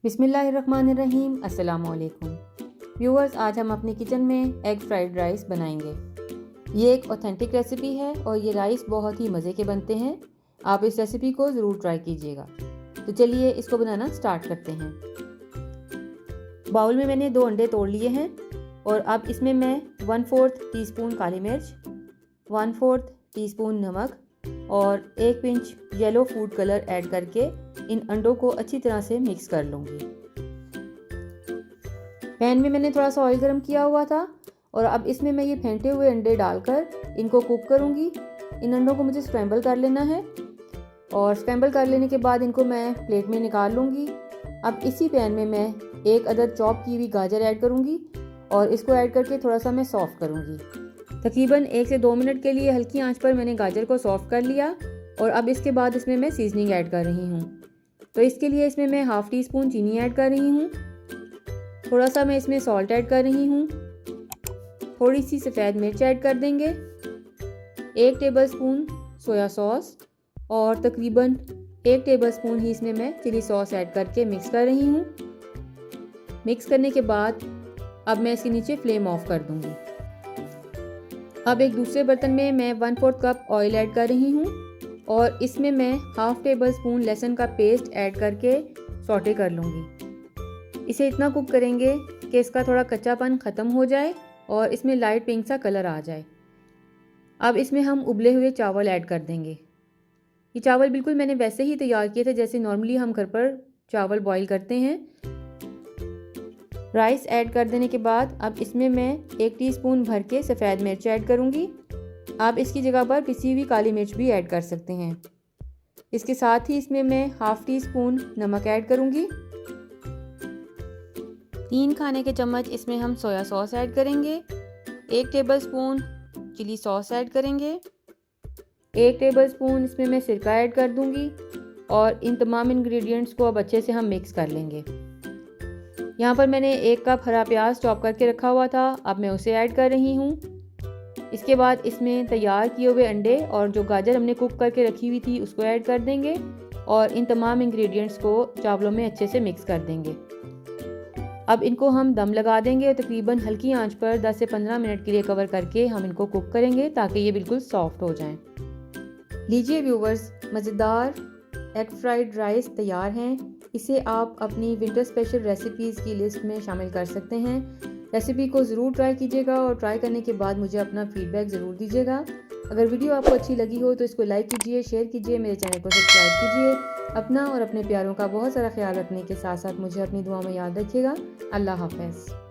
बिस्मिल्लाहिर्रहमानिर्रहीम। अस्सलामुअलैकुम व्यूअर्स, आज हम अपने किचन में एग फ्राइड राइस बनाएंगे। ये एक ऑथेंटिक रेसिपी है और ये राइस बहुत ही मज़े के बनते हैं। आप इस रेसिपी को ज़रूर ट्राई कीजिएगा। तो चलिए इसको बनाना स्टार्ट करते हैं। बाउल में मैंने 2 अंडे तोड़ लिए हैं और अब इसमें मैं 1/4 टीस्पून काली मिर्च, 1/4 टीस्पून नमक और 1 pinch yellow food colour add करके इन अंडों को अच्छी तरह से मिक्स कर लूँगी। पैन में मैंने थोड़ा सा ऑयल गरम किया हुआ था और अब इसमें मैं ये फेंटे हुए अंडे डालकर इनको कुक करूँगी। इन अंडों को मुझे स्क्रैम्बल कर लेना है और स्क्रैम्बल कर लेने के बाद इनको मैं प्लेट में निकाल लूँगी। अब इसी पैन में मैं 1 अदद चॉप की हुई गाजर ऐड करूँगी और इसको ऐड करके थोड़ा सा मैं सॉफ्ट करूँगी। तकरीबन 1 से 2 मिनट के लिए हल्की आंच पर मैंने गाजर को सॉफ्ट कर लिया और अब इसके बाद इसमें मैं सीजनिंग ऐड कर रही हूँ। तो इसके लिए इसमें मैं 1/2 टीस्पून चीनी ऐड कर रही हूँ, थोड़ा सा मैं इसमें सॉल्ट ऐड कर रही हूँ, थोड़ी सी सफ़ेद मिर्च ऐड कर देंगे, 1 टेबलस्पून सोया सॉस और तकरीबन 1 टेबलस्पून ही इसमें मैं चिली सॉस ऐड करके मिक्स कर रही हूँ। मिक्स करने के बाद अब मैं इसके नीचे फ्लेम ऑफ कर दूँगी। अब एक दूसरे बर्तन में मैं 1/4 कप ऑयल ऐड कर रही हूँ और इसमें मैं 1/2 टेबलस्पून लहसुन का पेस्ट ऐड करके सौटे कर लूँगी। इसे इतना कुक करेंगे कि इसका थोड़ा कच्चापन ख़त्म हो जाए और इसमें लाइट पिंक सा कलर आ जाए। अब इसमें हम उबले हुए चावल ऐड कर देंगे। ये चावल बिल्कुल मैंने वैसे ही तैयार किए थे जैसे नॉर्मली हम घर पर चावल बॉईल करते हैं। राइस ऐड कर देने के बाद अब इसमें मैं 1 टीस्पून भर के सफ़ेद मिर्च ऐड करूँगी। आप इसकी जगह पर पिसी हुई काली मिर्च भी ऐड कर सकते हैं। इसके साथ ही इसमें मैं 1/2 टीस्पून नमक ऐड करूँगी। 3 खाने के चम्मच इसमें हम सोया सॉस ऐड करेंगे, 1 टेबलस्पून चिली सॉस ऐड करेंगे, 1 टेबलस्पून इसमें मैं सिरका ऐड कर दूँगी और इन तमाम इंग्रेडिएंट्स को अब अच्छे से हम मिक्स कर लेंगे। यहाँ पर मैंने 1 कप हरा प्याज चॉप करके रखा हुआ था, अब मैं उसे ऐड कर रही हूँ। इसके बाद इसमें तैयार किए हुए अंडे और जो गाजर हमने कुक करके रखी हुई थी उसको ऐड कर देंगे और इन तमाम इंग्रेडिएंट्स को चावलों में अच्छे से मिक्स कर देंगे। अब इनको हम दम लगा देंगे और तकरीबन हल्की आंच पर 10 से 15 मिनट के लिए कवर करके हम इनको कुक करेंगे ताकि ये बिल्कुल सॉफ्ट हो जाएं। लीजिए व्यूवर्स, मज़ेदार एग फ्राइड राइस तैयार हैं। इसे आप अपनी विंटर स्पेशल रेसिपीज़ की लिस्ट में शामिल कर सकते हैं। रेसिपी को ज़रूर ट्राई कीजिएगा और ट्राई करने के बाद मुझे अपना फीडबैक ज़रूर दीजिएगा। अगर वीडियो आपको अच्छी लगी हो तो इसको लाइक कीजिए, शेयर कीजिए, मेरे चैनल को सब्सक्राइब कीजिए। अपना और अपने प्यारों का बहुत सारा ख्याल रखने के साथ साथ मुझे अपनी दुआ में याद रखिएगा। अल्लाह हाफ़िज़।